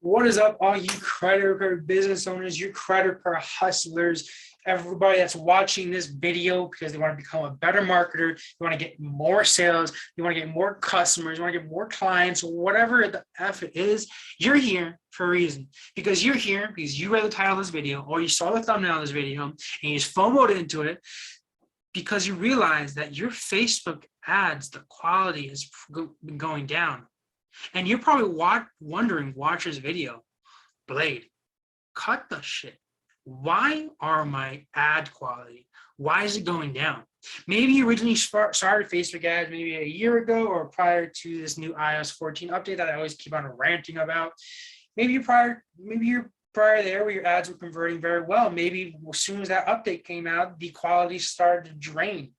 What is up, all you credit repair business owners, you credit repair hustlers, everybody that's watching this video because they want to become a better marketer, you want to get more sales, you want to get more customers, you want to get more clients, whatever the F it is, you're here for a reason. Because you're here because you read the title of this video or you saw the thumbnail of this video and you just FOMO'd into it because you realize that your Facebook ads, the quality has been going down. And you're probably wondering, watch this video, Blade, cut the shit. Why are my ad quality? Why is it going down? Maybe you originally started Facebook ads maybe a year ago or prior to this new iOS 14 update that I always keep on ranting about. Maybe you're prior there where your ads were converting very well. Maybe as soon as that update came out, the quality started to drain.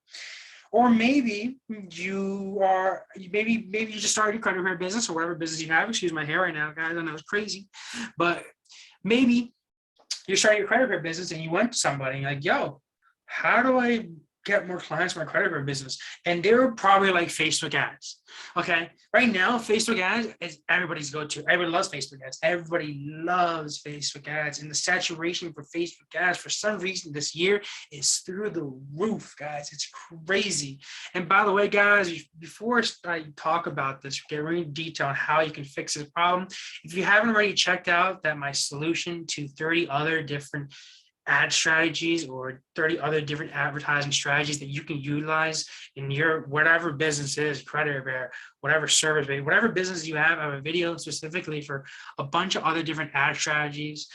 Or maybe you just started your credit repair business or whatever business you have. Excuse my hair right now, guys. I know it's crazy, but maybe you're starting your credit repair business and you went to somebody and like, yo, how do I get more clients for my credit repair business? And they were probably like Facebook ads. Okay. Right now, Facebook ads is everybody's go-to. Everybody loves Facebook ads. Everybody loves Facebook ads. And the saturation for Facebook ads for some reason this year is through the roof, guys. It's crazy. And by the way, guys, before I talk about this, get really detail on how you can fix this problem. If you haven't already checked out that my solution to 30 other different ad strategies or 30 other different advertising strategies that you can utilize in your whatever business is, credit repair, whatever service, whatever business you have, I have a video specifically for a bunch of other different ad strategies.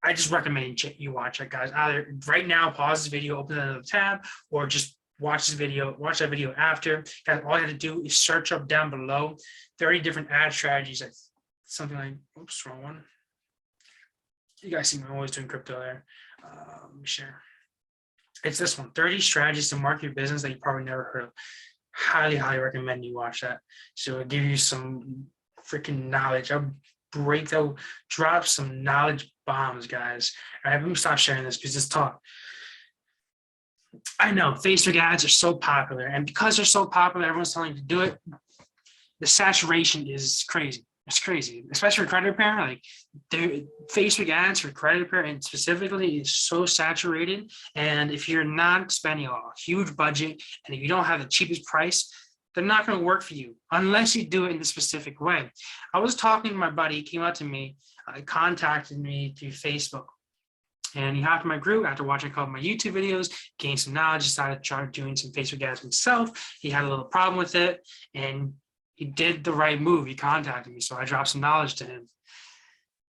I just recommend you watch it, guys. Either right now, pause this video, open another tab, or just watch that video after. Guys, all you have to do is search up down below 30 different ad strategies. Something like, oops, wrong one. You guys see me always doing crypto there. Let me share. It's this one, 30 strategies to market your business that you probably never heard of. Highly recommend you watch that. So it'll give you some freaking knowledge. I'll drop some knowledge bombs, guys. All right, let me stop sharing this because it's talk. I know Facebook ads are so popular, and because they're so popular, everyone's telling you to do it. The saturation is crazy. It's crazy, especially for credit repair. Like the Facebook ads for credit repair and specifically is so saturated. And if you're not spending a huge budget and if you don't have the cheapest price, they're not going to work for you unless you do it in the specific way. I was talking to my buddy, he came out to me, contacted me through Facebook. And he hopped in my group after watching a couple of my YouTube videos, gained some knowledge, decided to start doing some Facebook ads himself. He had a little problem with it, and he did the right move. He contacted me, so I dropped some knowledge to him.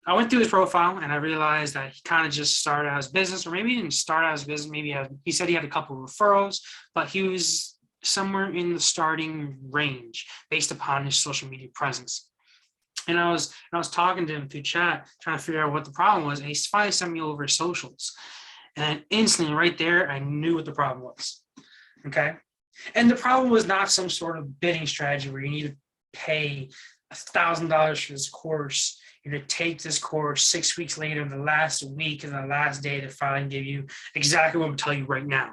I went through his profile and I realized that he kind of just started out his business, or maybe he didn't start out his business. Maybe he said he had a couple of referrals, but he was somewhere in the starting range based upon his social media presence. And I was talking to him through chat, trying to figure out what the problem was. And he finally sent me over his socials. And instantly right there, I knew what the problem was. Okay. And the problem was not some sort of bidding strategy where you need to pay $1,000 for this course. You're going to take this course 6 weeks later, the last week and the last day to finally give you exactly what I'm telling you right now.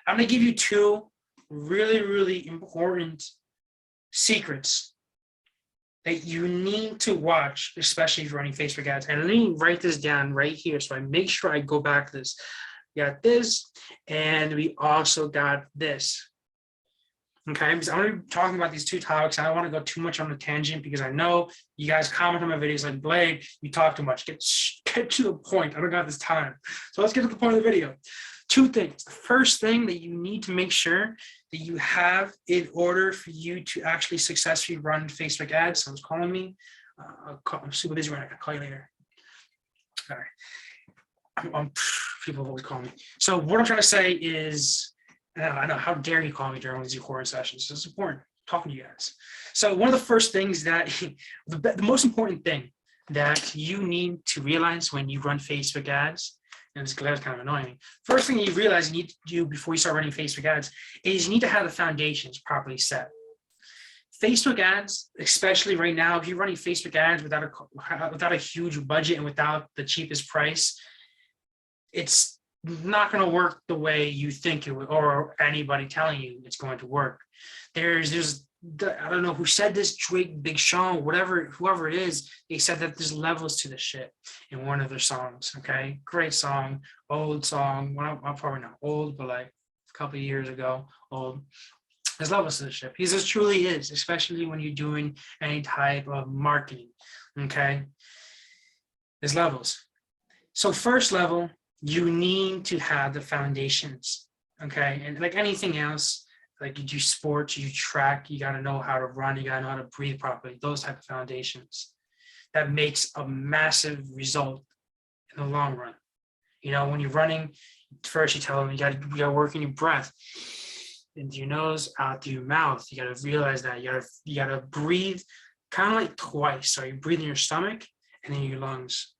I'm going to give you two really important secrets that you need to watch, especially if you're running Facebook ads. And let me write this down right here so I make sure I go back to this. We got this, and we also got this. Okay, because I'm going to be talking about these two topics. I don't want to go too much on a tangent because I know you guys comment on my videos like, Blade, you talk too much. Get to the point. I don't got this time. So let's get to the point of the video. Two things. The first thing that you need to make sure that you have in order for you to actually successfully run Facebook ads. Someone's calling me. I'm super busy right now. I'll call you later. All right. People always call me. So what I'm trying to say is, I know, how dare you call me during these recording sessions? It's important. I'm talking to you guys. So one of the first things that, the most important thing that you need to realize when you run Facebook ads, and this is kind of annoying. First thing you realize you need to do before you start running Facebook ads is you need to have the foundations properly set. Facebook ads, especially right now, if you're running Facebook ads without a huge budget and without the cheapest price, it's not going to work the way you think it would, or anybody telling you it's going to work. There's I don't know who said this, Drake, Big Sean, whatever, whoever it is, they said that there's levels to the shit in one of their songs. Okay, great song, old song. Well, I'm probably not old, but like a couple of years ago, old. There's levels to the shit. Because there truly is, especially when you're doing any type of marketing. Okay, there's levels. So first level, you need to have the foundations. Okay, and like anything else, like you do sports, you track, you got to know how to run, you got to know how to breathe properly, those type of foundations. That makes a massive result in the long run. You know, when you're running, first you tell them you got to work in your breath, into your nose, out through your mouth. You got to realize that you got to breathe kind of like twice. So you breathe in your stomach and then your lungs.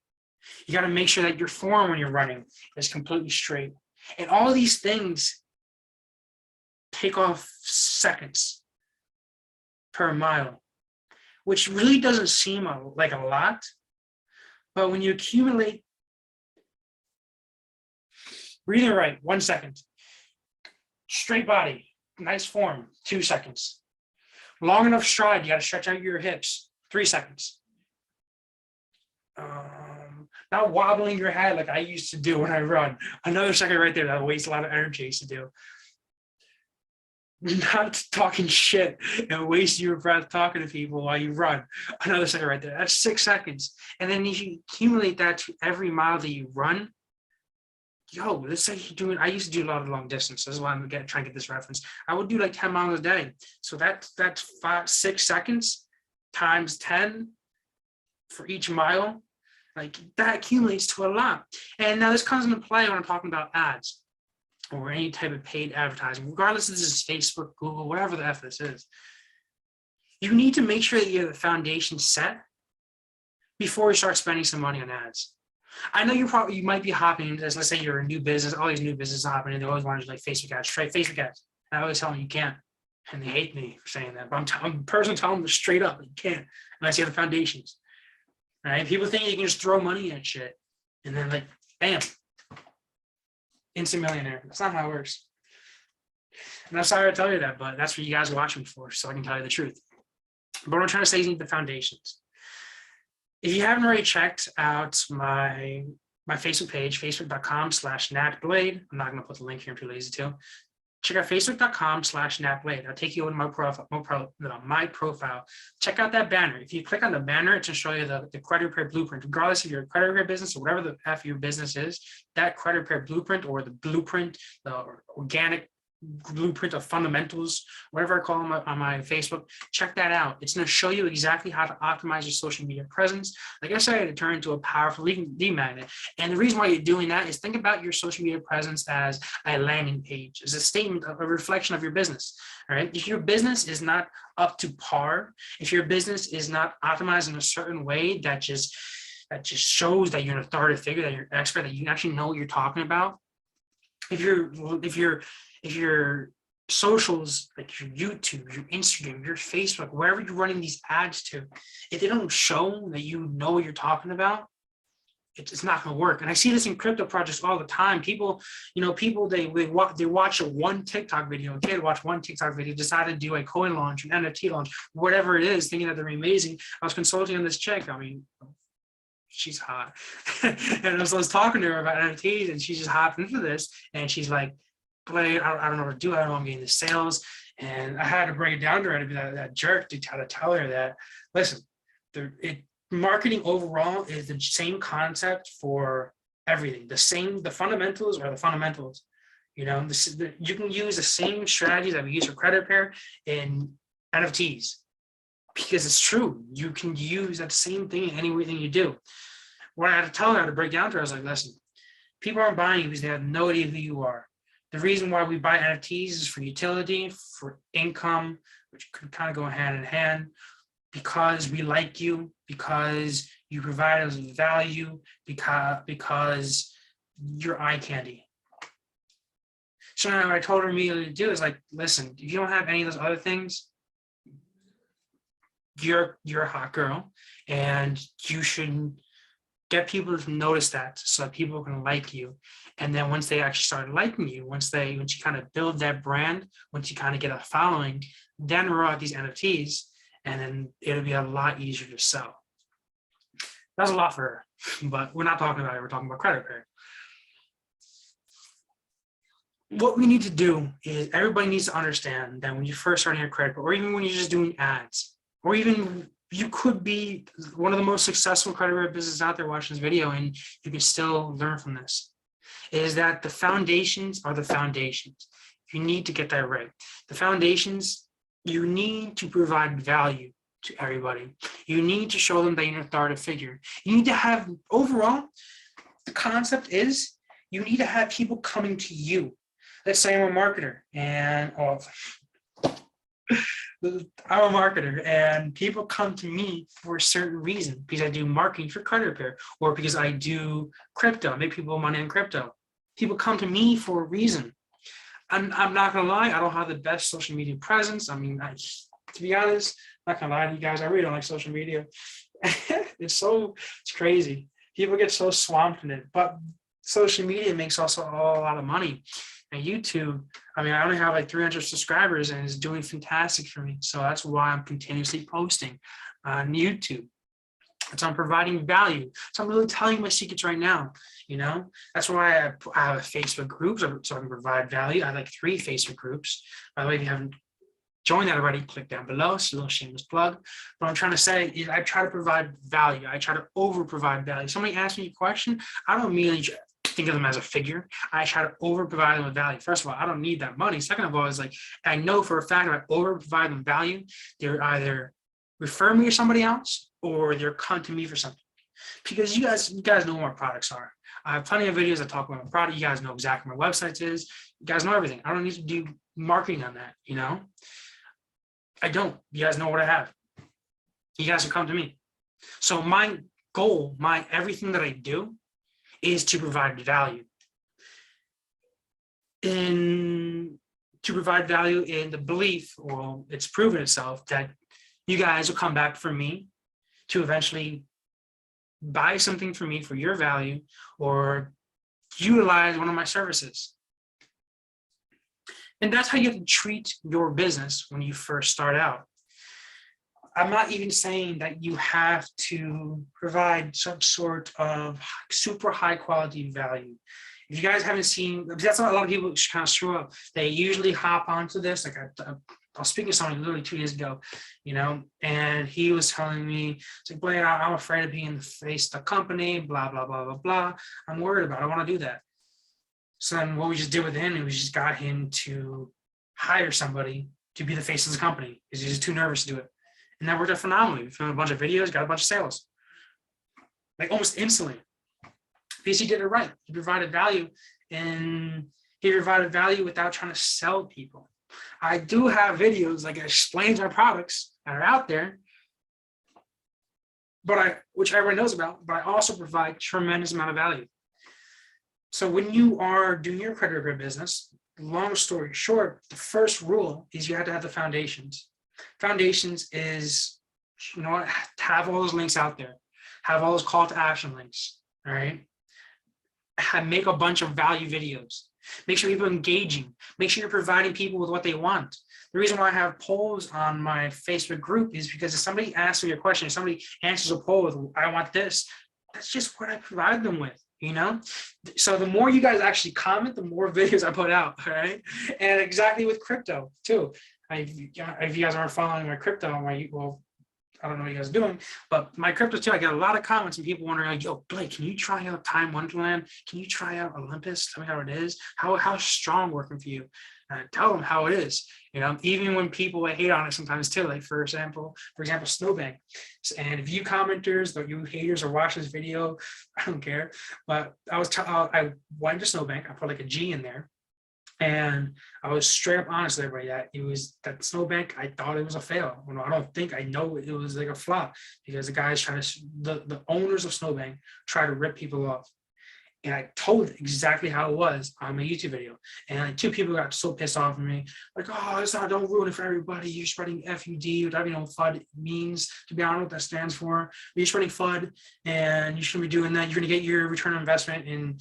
You got to make sure that your form when you're running is completely straight. And all of these things take off seconds per mile, which really doesn't seem like a lot. But when you accumulate, breathing right, 1 second. Straight body, nice form, 2 seconds. Long enough stride, you got to stretch out your hips, 3 seconds. Not wobbling your head like I used to do when I run. Another second right there, that wastes a lot of energy I used to do. Not talking shit and wasting your breath talking to people while you run. Another second right there. That's 6 seconds. And then if you accumulate that to every mile that you run, yo, let's say you're doing, I used to do a lot of long distance. That's why I'm trying to get this reference. I would do like 10 miles a day. So that's 6 seconds times 10 for each mile. Like that accumulates to a lot. And now this comes into play when I'm talking about ads or any type of paid advertising, regardless if this is Facebook, Google, whatever the F this is. You need to make sure that you have the foundation set before you start spending some money on ads. I know you might be hopping into this. Let's say you're a new business, all these new businesses hopping in, they always want to do like Facebook ads, try Facebook ads. And I always tell them you can't. And they hate me for saying that. But I'm personally telling them straight up, you can't unless you have the foundations. Right? People think you can just throw money at shit and then like, bam, instant millionaire. That's not how it works. And I'm sorry to tell you that, but that's what you guys are watching for, so I can tell you the truth. But what I'm trying to say is you need the foundations. If you haven't already checked out my Facebook page, facebook.com/natblade, I'm not going to put the link here, I'm too lazy to. Check out facebook.com/natblade. I'll take you over to my profile. Check out that banner. If you click on the banner, it's going to show you the credit repair blueprint. Regardless if you're a credit repair business or whatever the F your business is, that credit repair blueprint or the blueprint, the organic blueprint of fundamentals, whatever I call them on my Facebook, check that out. It's going to show you exactly how to optimize your social media presence. Like I said, to turn into a powerful lead magnet. And the reason why you're doing that is think about your social media presence as a landing page, as a statement, a reflection of your business. All right. If your business is not up to par, if your business is not optimized in a certain way that just shows that you're an authoritative figure, that you're an expert, that you actually know what you're talking about. If your socials, like your YouTube, your Instagram, your Facebook, wherever you're running these ads to, if they don't show that you know what you're talking about, it's not going to work. And I see this in crypto projects all the time. People, they watch one TikTok video, a kid watch one TikTok video, decide to do a coin launch, an NFT launch, whatever it is, thinking that they're amazing. I was consulting on this chick. I mean, she's hot. And I was talking to her about NFTs, and she just hopped into this, and she's like, Blade, I don't know what to do. I don't know I'm getting the sales. And I had to break it down to her to be that jerk to try to tell her that, listen, marketing overall is the same concept for everything. The fundamentals are the fundamentals. You can use the same strategies that we use for credit repair in NFTs. Because it's true, you can use that same thing in anything you do. When I had to tell her, to break down to her, I was like, listen, people aren't buying you because they have no idea who you are. The reason why we buy NFTs is for utility, for income, which could kind of go hand in hand, because we like you, because you provide us with value, because you're eye candy. So now what I told her immediately to do is like, listen, if you don't have any of those other things, you're a hot girl, and you should get people to notice that so that people can like you. And then once they actually start liking you, once you kind of build that brand, once you kind of get a following, then roll out these NFTs, and then it'll be a lot easier to sell. That's a lot for her, but we're not talking about it. We're talking about credit repair. What we need to do is everybody needs to understand that when you're first starting your credit, or even when you're just doing ads, or even you could be one of the most successful credit repair businesses out there watching this video, and you can still learn from this, is that the foundations are the foundations. You need to get that right. The foundations, you need to provide value to everybody. You need to show them that you're an authoritative figure. You need to have, overall, the concept is you need to have people coming to you. Let's say I'm a marketer and people come to me for a certain reason, because I do marketing for credit repair, or because I do crypto, make people money in crypto. People come to me for a reason. I'm not gonna lie, I don't have the best social media presence. I mean, to be honest, I'm not gonna lie to you guys, I really don't like social media. It's crazy. People get so swamped in it, but social media makes also a lot of money. And YouTube, I mean, I only have like 300 subscribers and it's doing fantastic for me. So that's why I'm continuously posting on YouTube. So I'm providing value. So I'm really telling you my secrets right now, you know? That's why I have a Facebook group, so I can provide value. I have like 3 Facebook groups. By the way, if you haven't joined that already, click down below. It's a little shameless plug. What I'm trying to say is I try to provide value. I try to over-provide value. Somebody asks me a question, I don't immediately think of them as a figure. I try to over-provide them with value. First of all, I don't need that money. Second of all, is like, I know for a fact if I over-provide them value, they're either refer me to somebody else or they're come to me for something. Because you guys know what my products are. I have plenty of videos that talk about my product. You guys know exactly what my website is. You guys know everything. I don't need to do marketing on that, you know? I don't. You guys know what I have. You guys will come to me. So my goal, everything that I do is to provide value. To provide value in the belief, well, it's proven itself that you guys will come back for me to eventually buy something from me for your value or utilize one of my services. And that's how you have to treat your business when you first start out. I'm not even saying that you have to provide some sort of super high quality value. If you guys haven't seen, that's what a lot of people kind of screw up. They usually hop onto this. Like I was speaking to someone literally 2 days ago, you know, and he was telling me, it's like, Blaine, I'm afraid of being the face of the company, blah, blah, blah, blah, blah. I'm worried about it. I want to do that. So then what we just did with him, we just got him to hire somebody to be the face of the company because he's just too nervous to do it. And that worked out phenomenally. We filmed a bunch of videos, got a bunch of sales. Like almost instantly. Because he did it right. He provided value, and he provided value without trying to sell people. I do have videos like it explains our products that are out there, which everyone knows about, but I also provide tremendous amount of value. So when you are doing your credit repair business, long story short, the first rule is you have to have the foundations. Foundations is, you know what, have all those links out there, have all those call to action links, all right? Make a bunch of value videos. Make sure people are engaging. Make sure you're providing people with what they want. The reason why I have polls on my Facebook group is because if somebody asks me a question, if somebody answers a poll with, I want this, that's just what I provide them with, you know? So the more you guys actually comment, the more videos I put out, right? And exactly with crypto too. If you guys aren't following my crypto, I don't know what you guys are doing, but my crypto too, I get a lot of comments and people wondering, like, yo, Blake, can you try out Time Wonderland? Can you try out Olympus? Tell me how it is. How's strong working for you? Tell them how it is. You know, even when people hate on it sometimes too, like for example, Snowbank. And if you commenters or you haters are watching this video, I don't care. But I went to Snowbank, I put like a G in there. And I was straight up honest with everybody that Snowbank, I thought it was a fail. Well, I know it was like a flop because the guys the owners of Snowbank try to rip people off. And I told exactly how it was on my YouTube video. And like 2 people got so pissed off at me, like, oh, don't ruin it for everybody. You're spreading FUD, whatever you know FUD means. To be honest, what that stands for. You're spreading FUD and you shouldn't be doing that. You're gonna get your return on investment in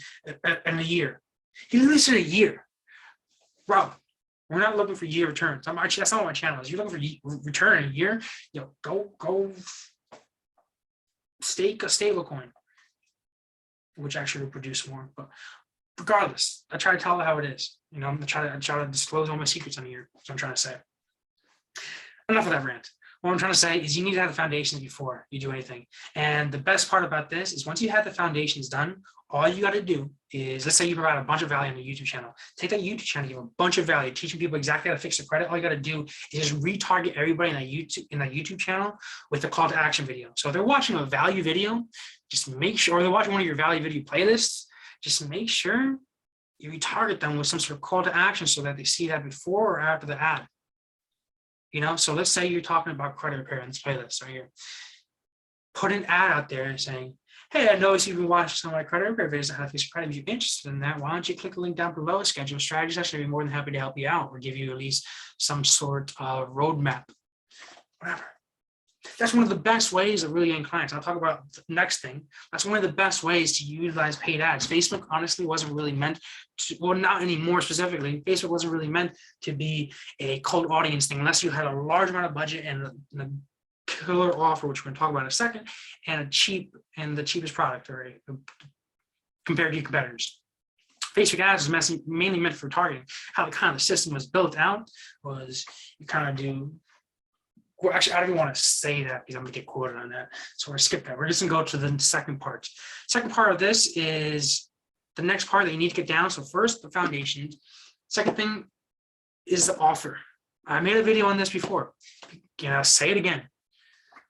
a year. He literally said a year. Bro, We're not looking for year returns. That's not what my channel is. You're looking for return in a year, go stake a stable coin, which actually will produce more. But regardless, I try to tell it how it is. I try to disclose all my secrets on here. That's what I'm trying to say. Enough of that rant. What I'm trying to say is you need to have the foundations before you do anything. And the best part about this is once you have the foundations done, all you got to do is, let's say you provide a bunch of value on the YouTube channel. Take that YouTube channel, give a bunch of value, teaching people exactly how to fix their credit. All you got to do is just retarget everybody in that YouTube channel with a call to action video. So if they're watching a value video, just make sure, or they're watching one of your value video playlists, just make sure you retarget them with some sort of call to action so that they see that before or after the ad. So let's say you're talking about credit repair in this playlist right here. Put an ad out there saying, hey, I noticed you've been watching some of my credit repair videos on how to fix your credit. If you're interested in that, why don't you click the link down below, schedule a strategy session. I'd be more than happy to help you out or give you at least some sort of roadmap, whatever. That's one of the best ways of really getting clients. I'll talk about the next thing. That's one of the best ways to utilize paid ads. Facebook honestly wasn't really meant to, well, not anymore specifically. Facebook wasn't really meant to be a cold audience thing unless you had a large amount of budget and a killer offer, which we're going to talk about in a second, and the cheapest product or compared to your competitors. Facebook ads is mainly meant for targeting. How the system was built out was you kind of do. Well, actually, I don't even want to say that because I'm going to get quoted on that. So we're going to skip that. We're just going to go to the second part. Second part of this is the next part that you need to get down. So first, the foundation. Second thing is the offer. I made a video on this before. Say it again.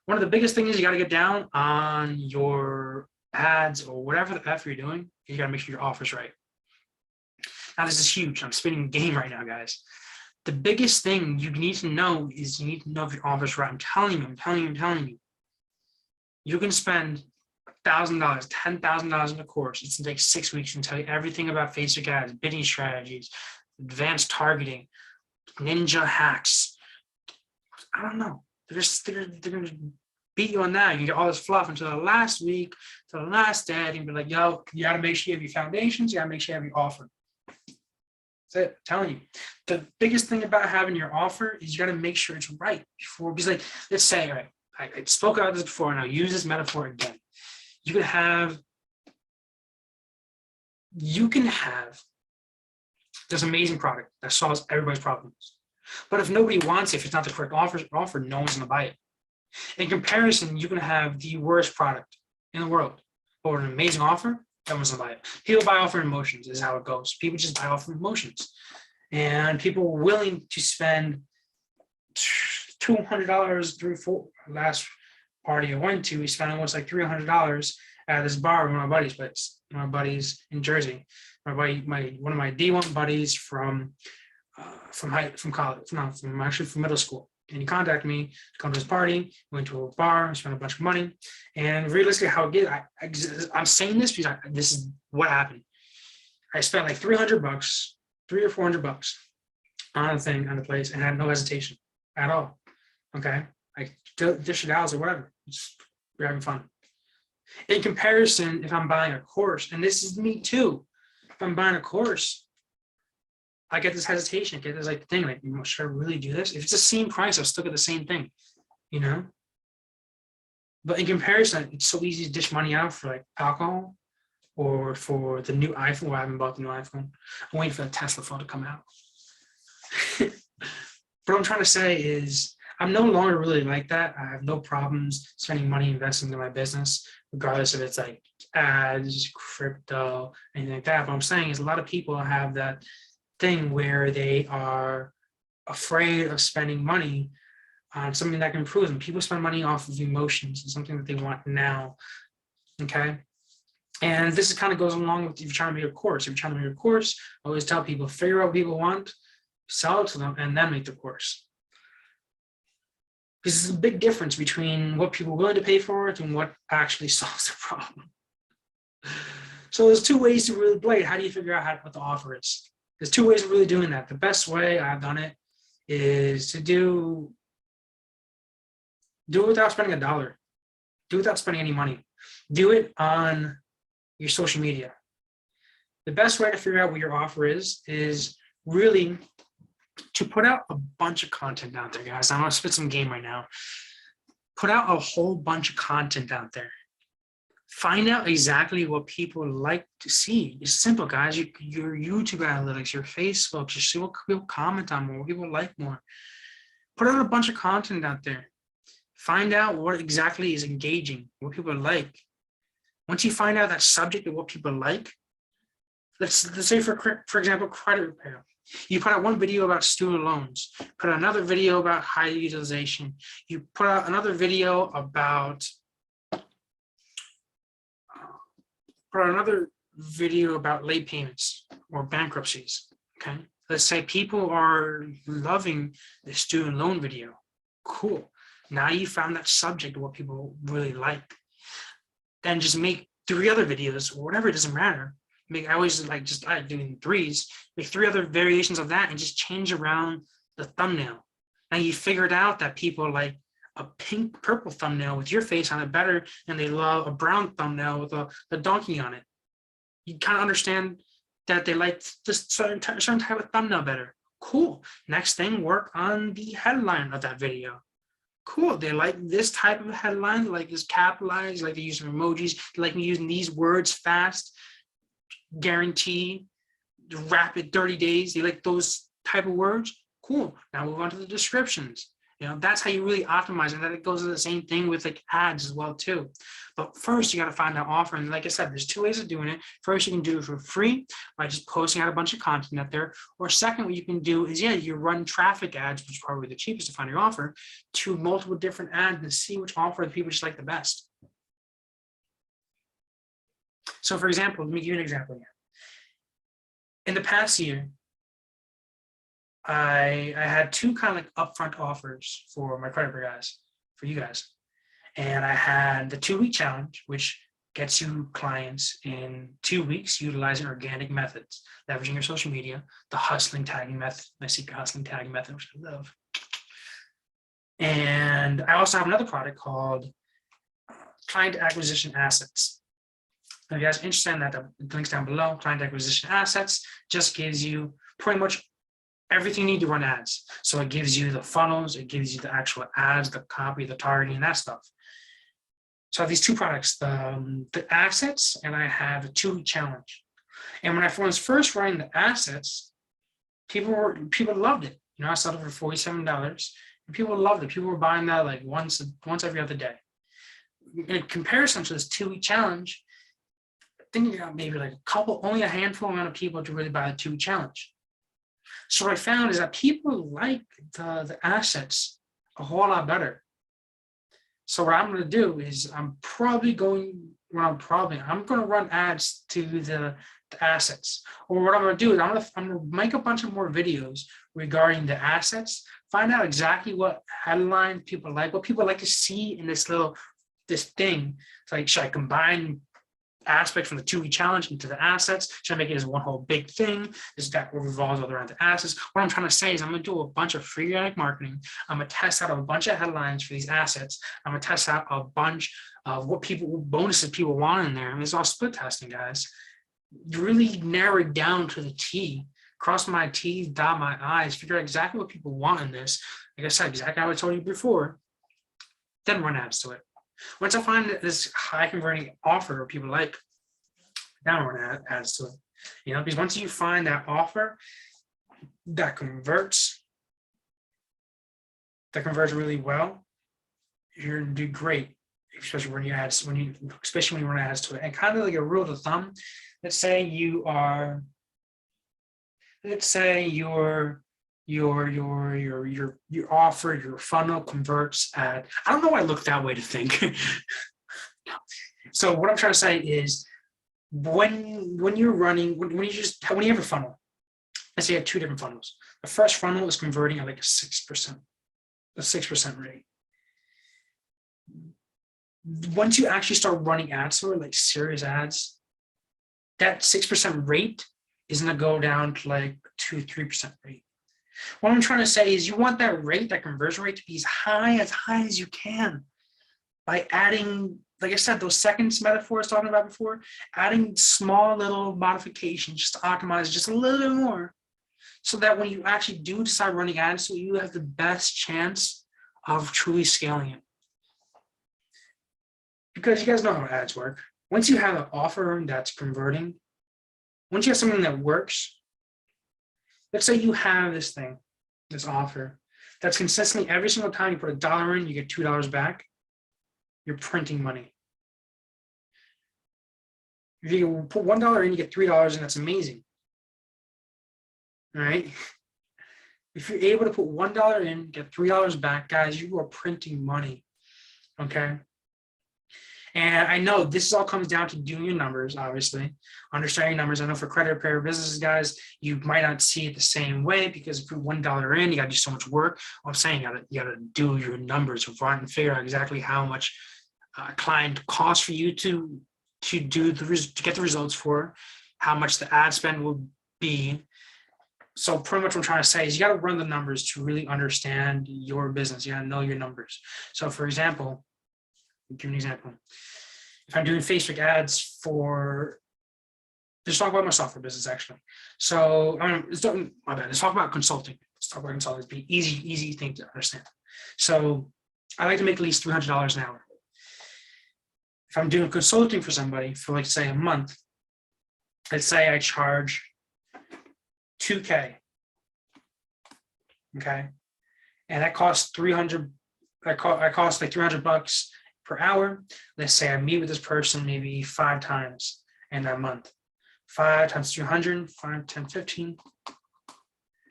One of the biggest things you got to get down on your ads or whatever the F you're doing, you got to make sure your offer's right. Now, this is huge. I'm spinning game right now, guys. The biggest thing you need to know is you need to know if your offer's right. I'm telling you. You can spend $1,000, $10,000 in a course. It's going to take 6 weeks and tell you everything about Facebook ads, bidding strategies, advanced targeting, ninja hacks. I don't know. They're going to beat you on that. You get all this fluff until the last week, till the last day, and be like, yo, you got to make sure you have your foundations. You got to make sure you have your offer. That's it. I'm telling you. The biggest thing about having your offer is you got to make sure it's right before, because like, let's say, all right, I spoke about this before and I'll use this metaphor again. You can have this amazing product that solves everybody's problems. But if nobody wants it, if it's not the correct offer, no one's going to buy it. In comparison, you can have the worst product in the world, but an amazing offer, everyone's going to buy it. People buy off of emotions is how it goes. People just buy off of emotions. And people are willing to spend $200 last party I went to, we spent almost like $300 at this bar with my buddies, but my buddies in Jersey. One of my D1 buddies from middle school. And he contacted me to come to his party, went to a bar, spent a bunch of money. And realistically, how it gets, I'm saying this because this is what happened. I spent like $300, $300 or $400 on the place and had no hesitation at all. Okay. I dish it out or whatever. We're having fun. In comparison, if I'm buying a course, and this is me too, if I'm buying a course, I get this hesitation, I get this like thing, like, should I really do this? If it's the same price, I'll still get the same thing, But in comparison, it's so easy to dish money out for like alcohol or for the new iPhone. Well, I haven't bought the new iPhone. I'm waiting for the Tesla phone to come out. But what I'm trying to say is I'm no longer really like that. I have no problems spending money investing in my business, regardless if it's like ads, crypto, anything like that. What I'm saying is a lot of people have that thing where they are afraid of spending money on something that can improve them. People spend money off of emotions and something that they want now. Okay. And this kind of goes along with if you're trying to make a course. If you're trying to make a course, I always tell people, figure out what people want, sell it to them, and then make the course. Because there's a big difference between what people are willing to pay for it and what actually solves the problem. So there's two ways to really play it. How do you figure out what the offer is? There's two ways of really doing that. The best way I've done it is to do it without spending $1. Do it without spending any money. Do it on your social media. The best way to figure out what your offer is really to put out a bunch of content out there, guys. I'm gonna spit some game right now. Put out a whole bunch of content out there. Find out exactly what people like to see. It's simple, guys. Your YouTube analytics, your Facebook, just see what people comment on more, what people like more. Put out a bunch of content out there. Find out what exactly is engaging, what people like. Once you find out that subject of what people like, let's say for example, credit repair. You put out one video about student loans, put out another video about high utilization. You put out another video about late payments or bankruptcies. Okay, let's say people are loving the student loan video. Cool. Now you found that subject of what people really like. Then just make 3 other videos or whatever, it doesn't matter. I always like doing 3s, make 3 other variations of that and just change around the thumbnail. Now you figured out that people like a pink purple thumbnail with your face on it better than they love a brown thumbnail with a donkey on it. You kind of understand that they like this certain type of thumbnail better. Cool. Next thing, work on the headline of that video. Cool. They like this type of headline, like this capitalized, like they use some emojis, they like me using these words fast, guarantee, rapid 30 days. They like those type of words. Cool. Now move on to the descriptions. You know, that's how you really optimize, and that it goes to the same thing with like ads as well too. But first, you got to find that offer. And like I said, there's 2 ways of doing it. First, you can do it for free by just posting out a bunch of content out there. Or second, what you can do is, you run traffic ads, which is probably the cheapest to find your offer, to multiple different ads and see which offer the people just like the best. So for example, let me give you an example here. In the past year, I had 2 kind of like upfront offers for my credit guys, for you guys. And I had the 2-week challenge, which gets you clients in 2 weeks utilizing organic methods, leveraging your social media, the hustling tagging method, my secret hustling tagging method, which I love. And I also have another product called Client Acquisition Assets. If you guys are interested in that, the link's down below. Client Acquisition Assets just gives you pretty much everything you need to run ads. So it gives you the funnels, it gives you the actual ads, the copy, the targeting, and that stuff. So I have these 2 products, the assets, and I have a 2-week challenge. And when I was first running the assets, people loved it. You know, I sold it for $47, and people loved it. People were buying that like once every other day. In comparison to this 2-week challenge, I think you got maybe like only a handful amount of people to really buy the 2-week challenge. So what I found is that people like the assets a whole lot better. So what I'm going to do is I'm going to run ads to the assets. Or what I'm going to do is I'm going to make a bunch of more videos regarding the assets, find out exactly what headlines people like, what people like to see in this thing. It's like, should I combine aspect from the 2-week challenge into the assets? Should I make it as one whole big thing? Is that what revolves all around the assets? What I'm trying to say is I'm going to do a bunch of free organic marketing. I'm going to test out a bunch of headlines for these assets. I'm going to test out a bunch of what bonuses people want in there. And it's all split testing, guys. Really narrow it down to the T. Cross my T's, dot my I's, figure out exactly what people want in this. Like I said, exactly how I told you before, then run ads to it. Once I find this high converting offer people like, now run ads to it. You know, because once you find that offer that converts really well, you're gonna do great. Especially when you run ads to it. And kind of like a rule of thumb, let's say your offer, your funnel converts at, I don't know why I look that way to think. So what I'm trying to say is when you have a funnel, let's say you have 2 different funnels. The first funnel is converting at like a 6% rate. Once you actually start running ads for like serious ads, that 6% rate is going to go down to like 2-3% rate. What I'm trying to say is you want that rate, that conversion rate, to be as high as you can by adding, like I said, those seconds metaphors talking about before, adding small little modifications just to optimize just a little bit more. so that when you actually do decide running ads, so you have the best chance of truly scaling it. Because you guys know how ads work. Once you have an offer that's converting, once you have something that works, let's say you have this thing, this offer, that's consistently every single time you put $1 in, you get $2 back. You're printing money. If you put $1 in, you get $3, and that's amazing. All right. If you're able to put $1 in, get $3 back, guys, you are printing money. Okay. And I know this all comes down to doing your numbers, obviously, understanding numbers. I know for credit repair businesses, guys, you might not see it the same way because if you put $1 in, you got to do so much work. I'm saying you got to do your numbers, run and figure out exactly how much a client costs for you to get the results for, how much the ad spend will be. So pretty much what I'm trying to say is you got to run the numbers to really understand your business. You got to know your numbers. So for example, I'll give you an example. If I'm doing Facebook ads let's talk about my software business actually. So let's talk about consulting. Let's talk about consulting. It's be easy thing to understand. So I like to make at least $300 an hour. If I'm doing consulting for somebody for like say a month, let's say I charge $2K. Okay. And that costs $300. I cost like $300 per hour. Let's say I meet with this person maybe 5 times in that month. 5 times 300, 5, 10, 15.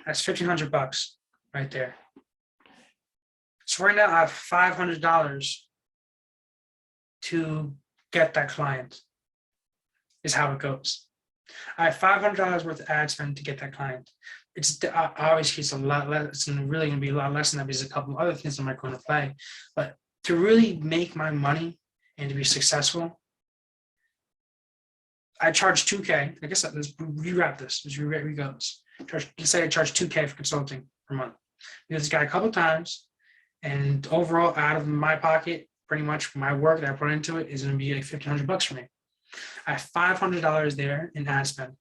That's $1,500 right there. So right now I have $500 to get that client, is how it goes. I have $500 worth of ad spend to get that client. It's obviously it's a lot less. It's really going to be a lot less than that because a couple of other things I might go into play. But to really make my money and to be successful, I charge $2K. I guess let's rewrap this. Let's re-go this. Let's say I charge $2K for consulting per month. Do this guy a couple of times, and overall, out of my pocket, pretty much my work that I put into it is going to be like $1,500 for me. I have $500 there in ad spend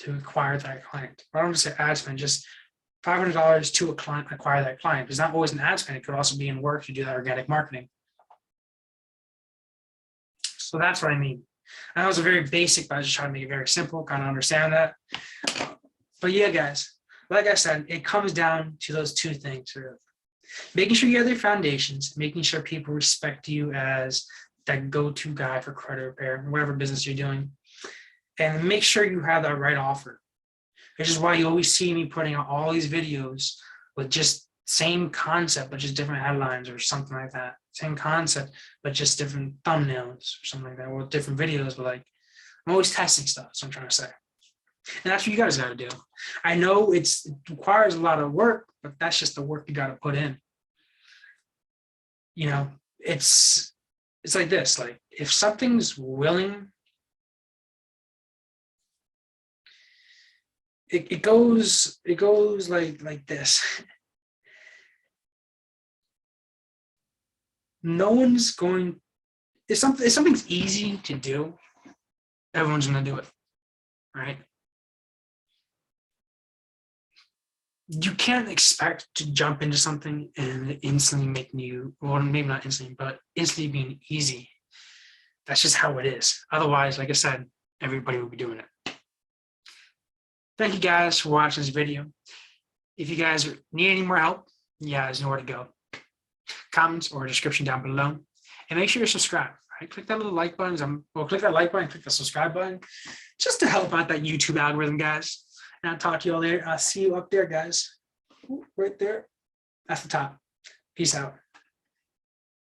to acquire that client. I don't want to say ad spend, just $500 to acquire that client. It's not always an ad spend. It could also be in work to do that organic marketing. So that's what I mean. I know it's a very basic, but I just try to make it very simple, kind of understand that. But yeah, guys, like I said, it comes down to those two things. Making sure you have their foundations, making sure people respect you as that go-to guy for credit repair, whatever business you're doing, and make sure you have that right offer. Which is why you always see me putting out all these videos with just same concept, but just different headlines or something like that. Same concept, but just different thumbnails or something like that, or different videos, but like I'm always testing stuff, so I'm trying to say. And that's what you guys got to do. I know it requires a lot of work, but that's just the work you got to put in. You know, it's like this, like if something's willing, it goes like this. No one's going, if something's easy to do, everyone's going to do it, right? You can't expect to jump into something and instantly making you, well, maybe not instantly, but instantly being easy. That's just how it is. Otherwise, like I said, everybody will be doing it. Thank you guys for watching this video. If you guys need any more help, you guys know where to go. Comments or description down below. And make sure you're subscribed. Right? Click that little like button. Click that like button, click the subscribe button, just to help out that YouTube algorithm, guys. And I'll talk to you all later. I'll see you up there, guys. Right there. That's the top. Peace out.